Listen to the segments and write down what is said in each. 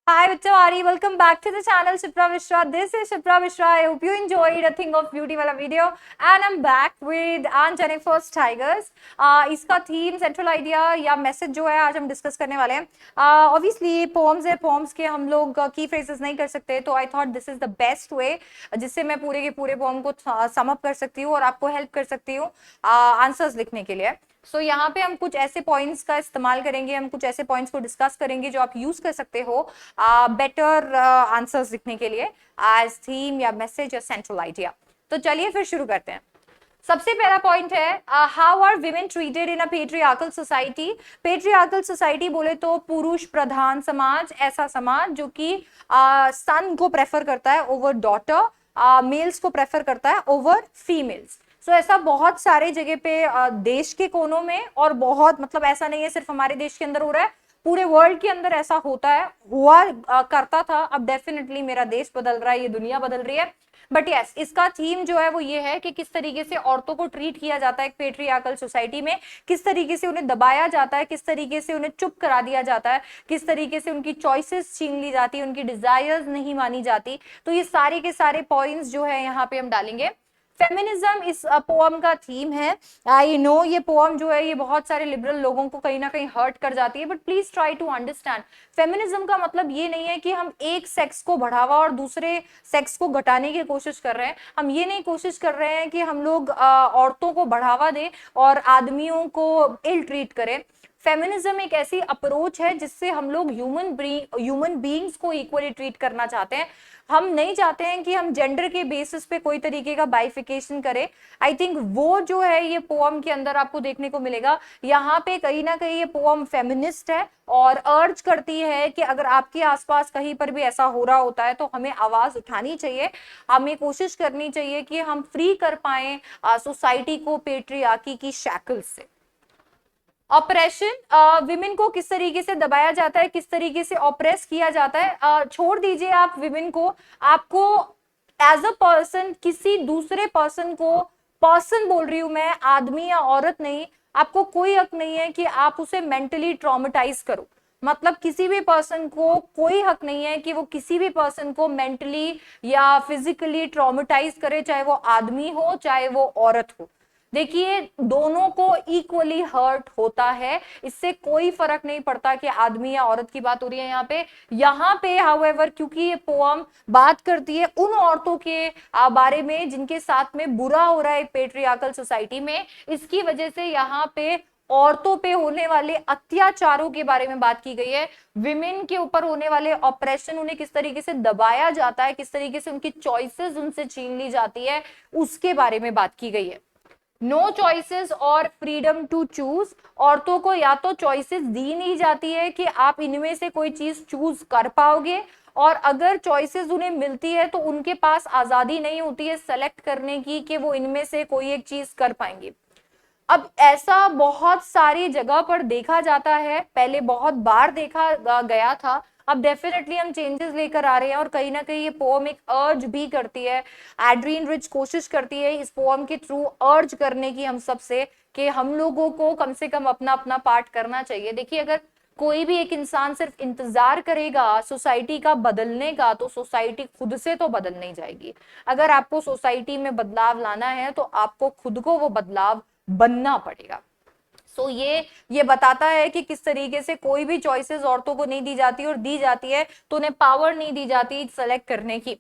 Hi Vichawari, welcome back to the channel Shipra Mishra. This is Shipra Mishra. I hope you enjoyed a Thing of Beauty वाला video and I'm back with Aunt Jennifer's Tigers. इसका theme central idea या message जो है आज हम discuss करने वाले हैं. ऑब्वियसली पोम्स है, पोम्स के हम लोग की फ्रेजेस नहीं कर सकते, तो I thought this is the best way जिससे मैं पूरे के पूरे पोम को सम अप कर सकती हूँ और आपको हेल्प कर सकती हूँ आंसर्स लिखने के लिए. सो यहाँ पे हम कुछ ऐसे पॉइंट्स का इस्तेमाल करेंगे, हम कुछ ऐसे पॉइंट्स को डिस्कस करेंगे जो आप यूज कर सकते हो बेटर आंसर्स लिखने के लिए एज थीम या मैसेज या सेंट्रल आइडिया. तो चलिए फिर शुरू करते हैं. सबसे पहला पॉइंट है how are women treated in a patriarchal society. Patriarchal society बोले तो पुरुष प्रधान समाज, ऐसा समाज जो कि सन को प्रेफर करता है ओवर डॉटर, मेल्स को प्रेफर करता है ओवर फीमेल्स. सो ऐसा बहुत सारे जगह पे देश के कोनों में, और बहुत मतलब ऐसा नहीं है सिर्फ हमारे देश के अंदर हो रहा है, पूरे वर्ल्ड के अंदर ऐसा होता है, हुआ करता था. अब डेफिनेटली मेरा देश बदल रहा है, ये दुनिया बदल रही है, बट यस इसका थीम जो है वो ये है कि किस तरीके से औरतों को ट्रीट किया जाता है एक पेट्रियार्कल सोसाइटी में, किस तरीके से उन्हें दबाया जाता है, किस तरीके से उन्हें चुप करा दिया जाता है, किस तरीके से उनकी चॉइसेस छीन ली जाती है, उनकी डिजायर्स नहीं मानी जाती. तो ये सारे के सारे पॉइंट्स जो है यहाँ पे हम डालेंगे. फेमिनिज्म इस पोअम का थीम है. आई नो ये पोअम जो है ये बहुत सारे लिबरल लोगों को कहीं ना कहीं हर्ट कर जाती है, but please try to understand feminism का मतलब ये नहीं है कि हम एक सेक्स को बढ़ावा और दूसरे सेक्स को घटाने की कोशिश कर रहे हैं. हम ये नहीं कोशिश कर रहे हैं कि हम लोग औरतों को बढ़ावा दें और आदमियों को इल ट्रीट करें. फेमिनिज्म एक ऐसी अप्रोच है जिससे हम लोग ह्यूमन बीइंग्स को इक्वली ट्रीट करना चाहते हैं. हम नहीं चाहते हैं कि हम जेंडर के बेसिस पे कोई तरीके का बाइफिकेशन करें. आई थिंक वो जो है ये पोअम के अंदर आपको देखने को मिलेगा. यहाँ पे कहीं ना कहीं ये पोअम फेमिनिस्ट है और अर्ज करती है कि अगर आपके आसपास कहीं पर भी ऐसा हो रहा होता है तो हमें आवाज उठानी चाहिए, हमें कोशिश करनी चाहिए कि हम फ्री कर पाए सोसाइटी को पेट्रियार्की की शैकल से. ऑपरेशन, विमेन को किस तरीके से दबाया जाता है, किस तरीके से ऑपरेस किया जाता है. छोड़ दीजिए आप विमेन को, आपको एज अ पर्सन किसी दूसरे पर्सन को, पर्सन बोल रही हूं मैं, आदमी या औरत नहीं, आपको कोई हक नहीं है कि आप उसे मेंटली ट्रॉमेटाइज करो. मतलब किसी भी पर्सन को कोई हक नहीं है कि वो किसी भी पर्सन को मेंटली या फिजिकली ट्रॉमेटाइज करे, चाहे वो आदमी हो चाहे वो औरत हो. देखिए दोनों को इक्वली हर्ट होता है, इससे कोई फर्क नहीं पड़ता कि आदमी या औरत की बात हो रही है यहाँ पे हाउएवर क्योंकि ये पोअम बात करती है उन औरतों के बारे में जिनके साथ में बुरा हो रहा है एक पेट्रियार्कल सोसाइटी में, इसकी वजह से यहाँ पे औरतों पे होने वाले अत्याचारों के बारे में बात की गई है. विमेन के ऊपर होने वाले ऑपरेशन, उन्हें किस तरीके से दबाया जाता है, किस तरीके से उनकी चॉइसेस उनसे छीन ली जाती है, उसके बारे में बात की गई है. नो चॉइसेस और फ्रीडम टू चूज. औरतों को या तो चॉइसेस दी नहीं जाती है कि आप इनमें से कोई चीज चूज कर पाओगे, और अगर चॉइसेस उन्हें मिलती है तो उनके पास आजादी नहीं होती है सेलेक्ट करने की कि वो इनमें से कोई एक चीज कर पाएंगे. अब ऐसा बहुत सारी जगह पर देखा जाता है, पहले बहुत बार देखा गया था, अब डेफिनेटली हम चेंजेस लेकर आ रहे हैं. और कहीं ना कहीं ये पोएम एक अर्ज भी करती है, एड्रीन रिच कोशिश करती है इस पोएम के थ्रू अर्ज करने की हम सबसे कि हम लोगों को कम से कम अपना अपना पार्ट करना चाहिए. देखिए अगर कोई भी एक इंसान सिर्फ इंतजार करेगा सोसाइटी का बदलने का, तो सोसाइटी खुद से तो बदल नहीं जाएगी. अगर आपको सोसाइटी में बदलाव लाना है तो आपको खुद को वो बदलाव बनना पड़ेगा. सो ये बताता है कि किस तरीके से कोई भी चॉइसेस औरतों को नहीं दी जाती, और दी जाती है तो उन्हें पावर नहीं दी जाती सेलेक्ट करने की.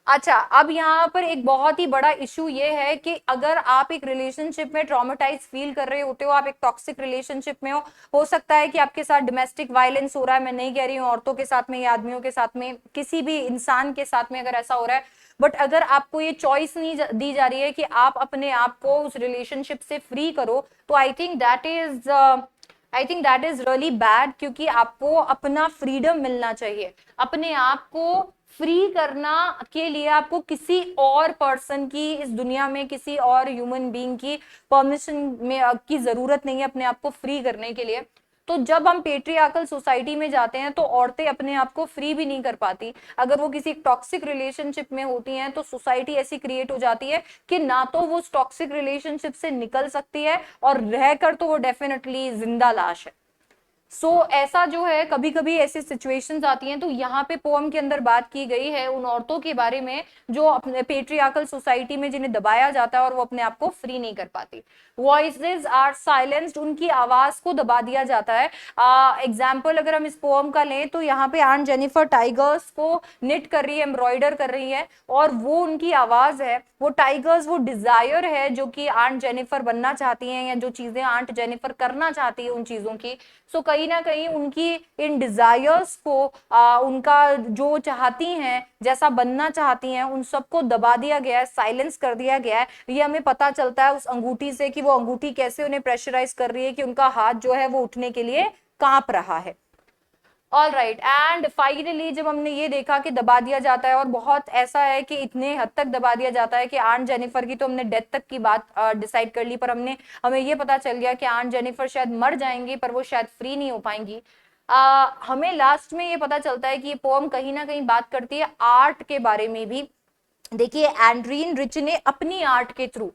अच्छा, अब यहाँ पर एक बहुत ही बड़ा इशू ये है कि अगर आप एक रिलेशनशिप में ट्रॉमेटाइज फील कर रहे होते हो, आप एक टॉक्सिक रिलेशनशिप में हो सकता है कि आपके साथ डोमेस्टिक वायलेंस हो रहा है. मैं नहीं कह रही हूँ औरतों के साथ में या आदमियों के साथ में, किसी भी इंसान के साथ में अगर ऐसा हो रहा है, बट अगर आपको ये चॉइस नहीं दी जा रही है कि आप अपने आप को उस रिलेशनशिप से फ्री करो, तो I think that is really bad. क्योंकि आपको अपना फ्रीडम मिलना चाहिए. अपने आप को फ्री करना के लिए आपको किसी और पर्सन की, इस दुनिया में किसी और ह्यूमन बीइंग की परमिशन में की जरूरत नहीं है अपने आप को फ्री करने के लिए. तो जब हम पेट्रियार्कल सोसाइटी में जाते हैं तो औरतें अपने आप को फ्री भी नहीं कर पाती. अगर वो किसी टॉक्सिक रिलेशनशिप में होती हैं तो सोसाइटी ऐसी क्रिएट हो जाती है कि ना तो वो टॉक्सिक रिलेशनशिप से निकल सकती है, और रहकर तो वो डेफिनेटली जिंदा लाश है. ऐसा जो है कभी कभी ऐसी सिचुएशंस आती हैं। तो यहाँ पे पोएम के अंदर बात की गई है उन औरतों के बारे में जो अपने पेट्रियार्कल सोसाइटी में जिन्हें दबाया जाता है और वो अपने आप को फ्री नहीं कर पाती। वॉइसेस आर साइलेंस्ड, उनकी आवाज को दबा दिया जाता है। एग्जाम्पल अगर हम इस पोएम का लें तो यहाँ पे आंट जेनिफर टाइगर्स को निट कर रही है, एम्ब्रॉयडर कर रही है, और वो उनकी आवाज है, वो टाइगर्स, वो डिजायर है जो कि आंट जेनिफर बनना चाहती हैं या जो चीजें आंट जेनिफर करना चाहती है उन चीजों की। कहीं ना कहीं उनकी इन डिजायर्स को उनका जो चाहती हैं, जैसा बनना चाहती हैं, उन सबको दबा दिया गया है, साइलेंस कर दिया गया है। ये हमें पता चलता है उस अंगूठी से कि वो अंगूठी कैसे उन्हें प्रेशराइज कर रही है कि उनका हाथ जो है वो उठने के लिए कांप रहा है। ऑल राइट, एंड फाइनली जब हमने ये देखा कि दबा दिया जाता है, और बहुत ऐसा है कि इतने हद तक दबा दिया जाता है कि आंट जेनिफर की तो हमने डेथ तक की बात डिसाइड कर ली, पर हमें ये पता चल गया कि आंट जेनिफर शायद मर जाएंगी पर वो शायद फ्री नहीं हो पाएंगी। हमें लास्ट में ये पता चलता है कि ये पोएम कहीं ना कहीं बात करती है आर्ट के बारे में भी। देखिए, एंड्रीन रिच ने अपनी आर्ट के थ्रू,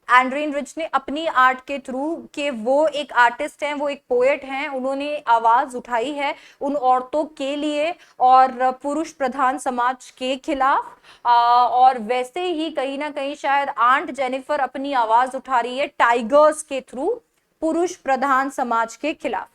एंड्रीन रिच ने अपनी आर्ट के थ्रू, के वो एक आर्टिस्ट हैं, वो एक पोएट हैं, उन्होंने आवाज उठाई है उन औरतों के लिए और पुरुष प्रधान समाज के खिलाफ। और वैसे ही कहीं ना कहीं शायद आंट जेनिफर अपनी आवाज उठा रही है टाइगर्स के थ्रू पुरुष प्रधान समाज के खिलाफ।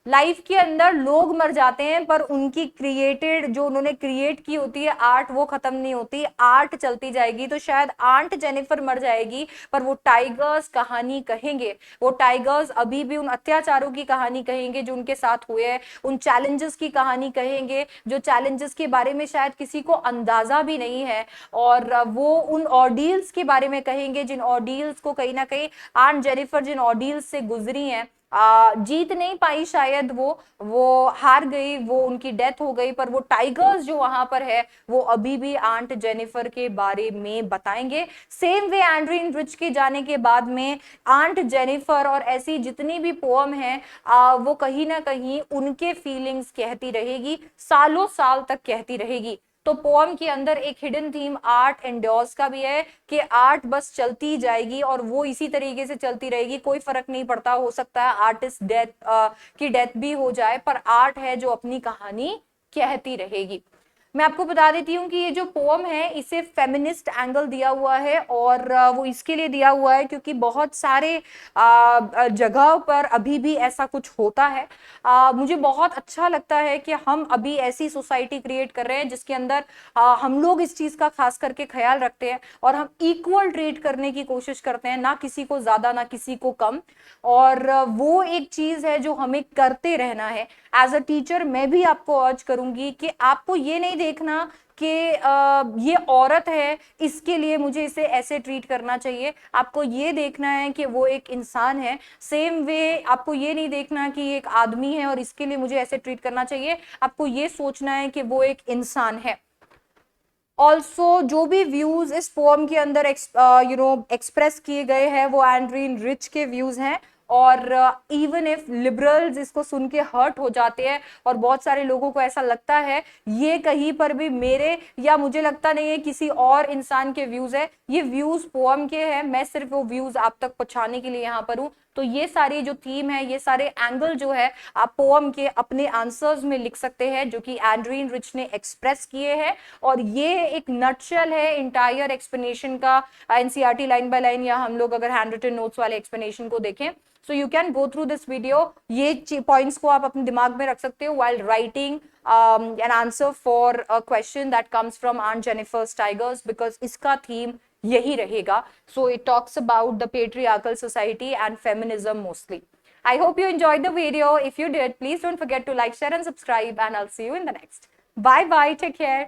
लाइफ के अंदर लोग मर जाते हैं पर उनकी क्रिएटेड, जो उन्होंने क्रिएट की होती है आर्ट, वो खत्म नहीं होती, आर्ट चलती जाएगी। तो शायद आंट जेनिफर मर जाएगी पर वो टाइगर्स कहानी कहेंगे, वो टाइगर्स अभी भी उन अत्याचारों की कहानी कहेंगे जो उनके साथ हुए हैं, उन चैलेंजेस की कहानी कहेंगे जो चैलेंजेस के बारे में शायद किसी को अंदाजा भी नहीं है, और वो उन ऑर्डियल्स के बारे में कहेंगे जिन ऑर्डियल्स को कहीं ना कहीं आंट जेनिफर जिन ऑर्डियल्स से गुजरी हैं, जीत नहीं पाई शायद, वो हार गई, वो उनकी डेथ हो गई, पर वो टाइगर्स जो वहां पर है वो अभी भी आंट जेनिफर के बारे में बताएंगे। सेम वे एंड्रीन रिच के जाने के बाद में आंट जेनिफर और ऐसी जितनी भी पोएम है वो कहीं ना कहीं उनके फीलिंग्स कहती रहेगी, सालों साल तक कहती रहेगी। तो पोएम के अंदर एक हिडन थीम आर्ट एंड्योर्स का भी है कि आर्ट बस चलती जाएगी और वो इसी तरीके से चलती रहेगी, कोई फर्क नहीं पड़ता, हो सकता है आर्टिस्ट की डेथ भी हो जाए पर आर्ट है जो अपनी कहानी कहती रहेगी। मैं आपको बता देती हूँ कि ये जो पोएम है इसे फेमिनिस्ट एंगल दिया हुआ है, और वो इसके लिए दिया हुआ है क्योंकि बहुत सारे जगह पर अभी भी ऐसा कुछ होता है। मुझे बहुत अच्छा लगता है कि हम अभी ऐसी सोसाइटी क्रिएट कर रहे हैं जिसके अंदर हम लोग इस चीज का खास करके ख्याल रखते हैं और हम इक्वल ट्रीट करने की कोशिश करते हैं, ना किसी को ज्यादा ना किसी को कम। और वो एक चीज है जो हमें करते रहना है। एज अ टीचर मैं भी आपको अर्ज करूंगी कि आपको ये नहीं देखना कि ये औरत है इसके लिए मुझे इसे ऐसे ट्रीट करना चाहिए, आपको ये देखना है कि वो एक इंसान है। सेम वे आपको ये नहीं देखना कि ये एक आदमी है और इसके लिए मुझे ऐसे ट्रीट करना चाहिए, आपको ये सोचना है कि वो एक इंसान है। ऑल्सो जो भी व्यूज इस पोएम के अंदर एक्सप्रेस किए गए हैं वो एंड्रीन रिच के व्यूज हैं, और इवन इफ लिबरल्स इसको सुन के हर्ट हो जाते हैं और बहुत सारे लोगों को ऐसा लगता है ये कहीं पर भी मेरे या मुझे लगता नहीं है किसी और इंसान के व्यूज है, ये व्यूज पोएम के हैं, मैं सिर्फ वो व्यूज आप तक पहुंचाने के लिए यहाँ पर हूँ। तो ये सारी जो थीम है, ये सारे एंगल जो है आप पोएम के अपने आंसर्स में लिख सकते हैं जो कि एंड्रीन रिच ने एक्सप्रेस किए हैं, और ये एक नटशेल है इंटायर एक्सप्लेनेशन का, एनसीईआरटी लाइन बाय लाइन, या हम लोग अगर हैंड रिटन नोट्स वाले एक्सप्लेनेशन को देखें। So you can go through this video, ये पॉइंट्स को आप अपने दिमाग में रख सकते हो while writing an answer for a question that comes from Aunt Jennifer's Tigers, because इसका थीम यही रहेगा। So it talks about the patriarchal society and feminism mostly. I hope you enjoyed the video. If you did, please don't forget to like, share and subscribe, and I'll see you in the next. Bye bye, take care.